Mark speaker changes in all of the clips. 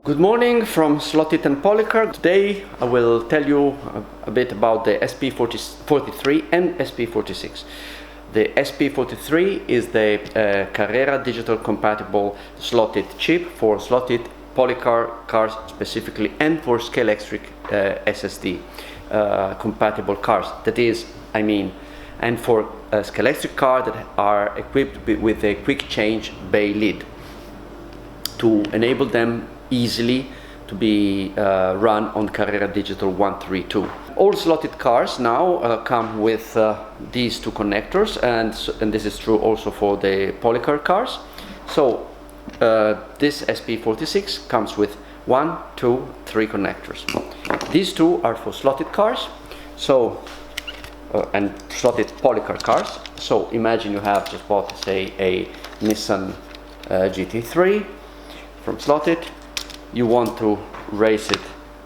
Speaker 1: Good morning from Slot.it and Policar. Today I will tell you a bit about the SP43 and SP46. The SP43 is the Carrera Digital compatible Slot.it chip for Slot.it Policar cars specifically, and for Scalextric SSD compatible cars. That is, and for Scalextric cars that are equipped with a quick change bay lid to enable them easily to be run on Carrera Digital 132. All Slot.it cars now come with these two connectors, and this is true also for the Policar cars. So this SP46 comes with 1, 2, 3 connectors. These two are for Slot.it cars, and Slot.it Policar cars. So imagine you have just bought, say, a Nissan GT3 from Slot.it. You want to race it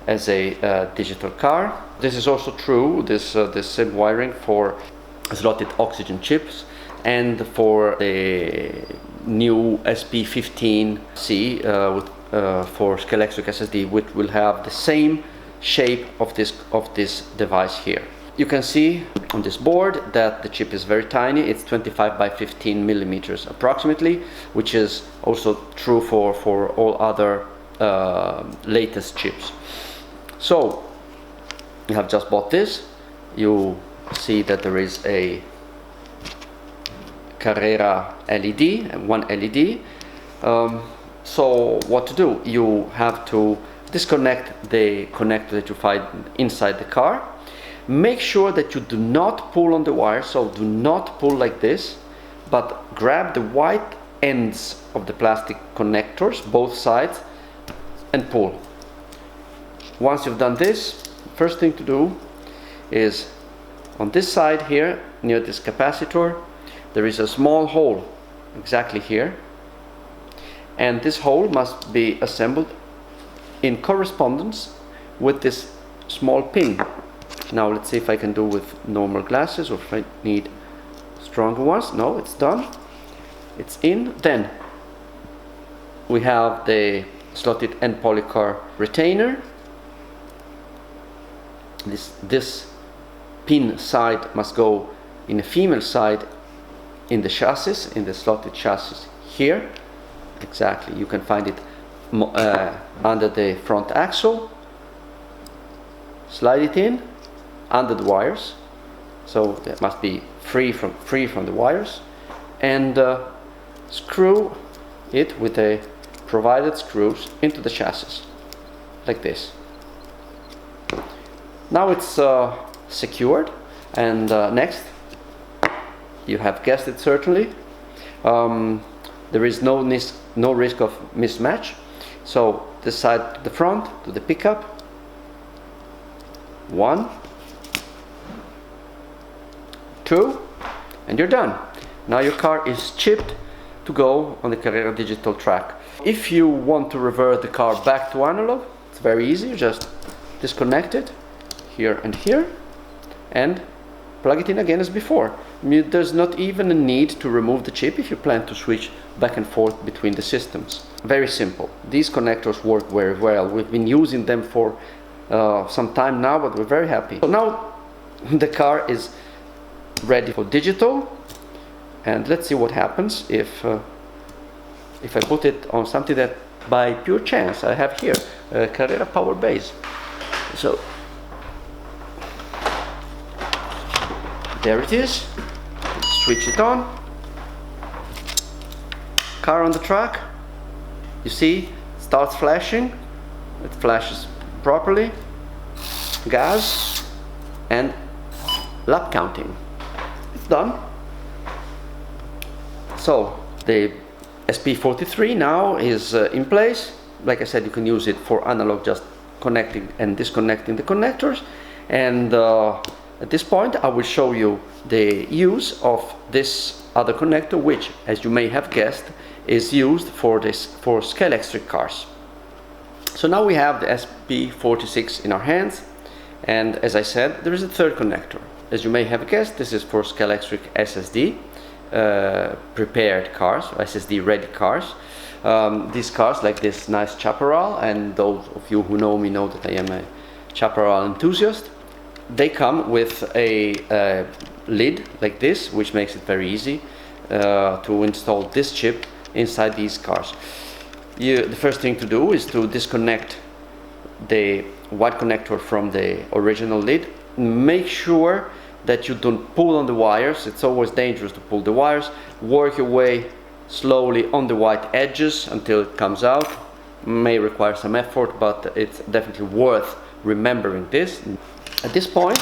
Speaker 1: as a digital car. This is also true, this same wiring for Slot.it oxygen chips and for the new SP15C for Scalextric SSD, which will have the same shape of this device here. You can see on this board that the chip is very tiny. It's 25 by 15 millimeters approximately, which is also true for all other latest chips. So you have just bought this. You see that there is a Carrera LED and one LED. So what to do? You have to disconnect the connector that you find inside the car. Make sure that you do not pull on the wire, so do not pull like this, but grab the white ends of the plastic connectors, both sides, and pull. Once you've done this, first thing to do is on this side here, near this capacitor, there is a small hole exactly here, and this hole must be assembled in correspondence with this small pin. Now let's see if I can do with normal glasses, or if I need stronger ones. No, it's done. It's in. Then we have the Slot.it and Policar retainer. This pin side must go in a female side in the chassis, in the Slot.it chassis here. Exactly, you can find it under the front axle. Slide it in under the wires, so that must be free from the wires, and screw it with the provided screws into the chassis like this. Now it's secured, and next, you have guessed it certainly, there is no risk of mismatch. So this side to the front, to the pickup, 1, 2, and you're done. Now your car is chipped to go on the Carrera Digital track. If you want to revert the car back to analog, it's very easy. You just disconnect it here and here and plug it in again as before. There's not even a need to remove the chip if you plan to switch back and forth between the systems. Very simple. These connectors work very well. We've been using them for some time now, but we're very happy. So now the car is ready for digital, and let's see what happens if I put it on something that by pure chance I have here, a Carrera power base. So there it is. Switch it on. Car on the track. You see, starts flashing. It flashes properly. Gas and lap counting. It's done. So the SP43 now is in place. Like I said, you can use it for analog, just connecting and disconnecting the connectors. And at this point I will show you the use of this other connector, which, as you may have guessed, is used for Scalextric cars. So now we have the SP46 in our hands, and as I said, there is a third connector. As you may have guessed, this is for Scalextric SSD prepared cars, SSD ready cars. these cars, like this nice Chaparral, and those of you who know me know that I am a Chaparral enthusiast, they come with a lid like this, which makes it very easy to install this chip inside these cars. The first thing to do is to disconnect the white connector from the original lid. Make sure that you don't pull on the wires. It's always dangerous to pull the wires. Work your way slowly on the white edges until it comes out. May require some effort, but it's definitely worth remembering this. At this point,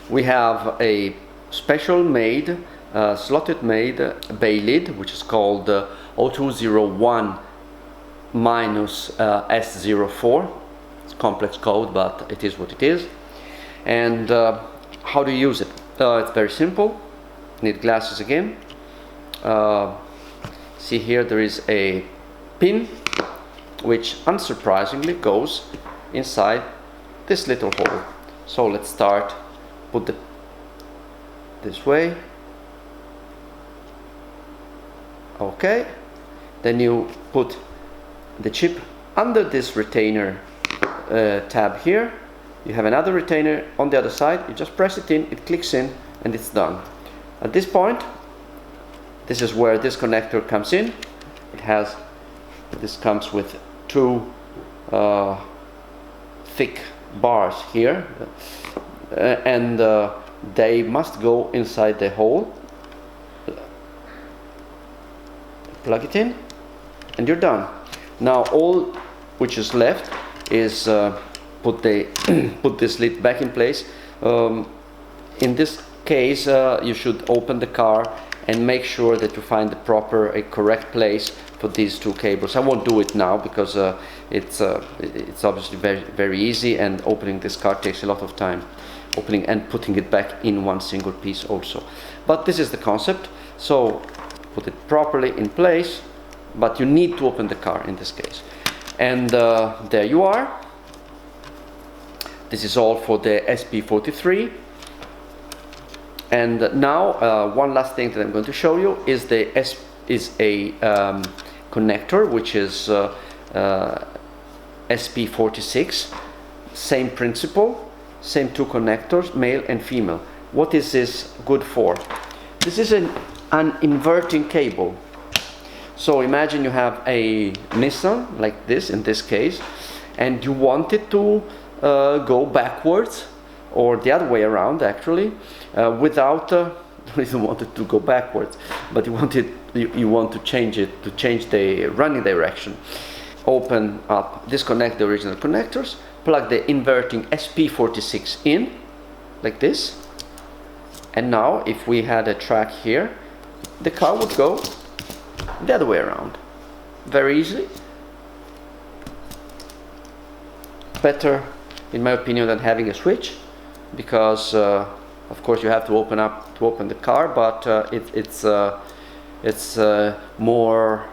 Speaker 1: we have a special made, Slot.it made bay lid, which is called 0201-S04. It's complex code, but it is what it is. And how do you use it? It's very simple. Need glasses again. See here, there is a pin which unsurprisingly goes inside this little hole. So let's start. Put it this way. Okay. Then you put the chip under this retainer tab here. You have another retainer on the other side. You just press it in, it clicks in, and it's done. At this point, this is where this connector comes in. This comes with two thick bars here, and they must go inside the hole. Plug it in, and you're done. Now all which is left is put this lid back in place. In this case, you should open the car and make sure that you find a correct place for these two cables. I won't do it now because it's obviously very easy, and opening this car takes a lot of time, opening and putting it back in one single piece also. But this is the concept. So put it properly in place, but you need to open the car in this case. And there you are. This is all for the SP43. And now one last thing that I'm going to show you is a connector, which is SP46. Same principle, same two connectors, male and female. What is this good for? This is an inverting cable. So imagine you have a Nissan like this in this case, and you want it to go backwards, or the other way around actually, without you don't want it to go backwards, but you want to change the running direction. Open up, disconnect the original connectors, plug the inverting SP46 in like this, and now if we had a track here, the car would go the other way around very easily. Better in my opinion than having a switch, because of course you have to open the car, but it's more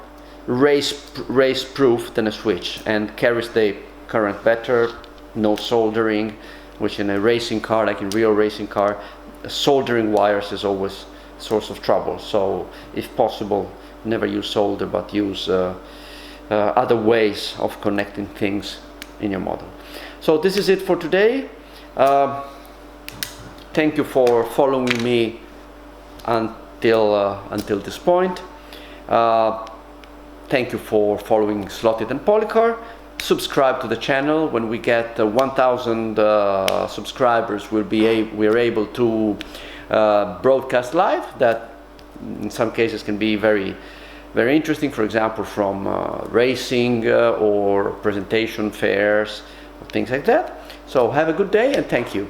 Speaker 1: race proof than a switch, and carries the current better. No soldering, which in a racing car, like in real racing car, soldering wires is always a source of trouble. So if possible, never use solder, but use other ways of connecting things in your model. So this is it for today. Thank you for following me until this point. Thank you for following Slot.it and Policar. Subscribe to the channel. When we get 1,000 subscribers, we're able to broadcast live. That in some cases can be very interesting. For example, from racing or presentation fairs, things like that. So have a good day, and thank you.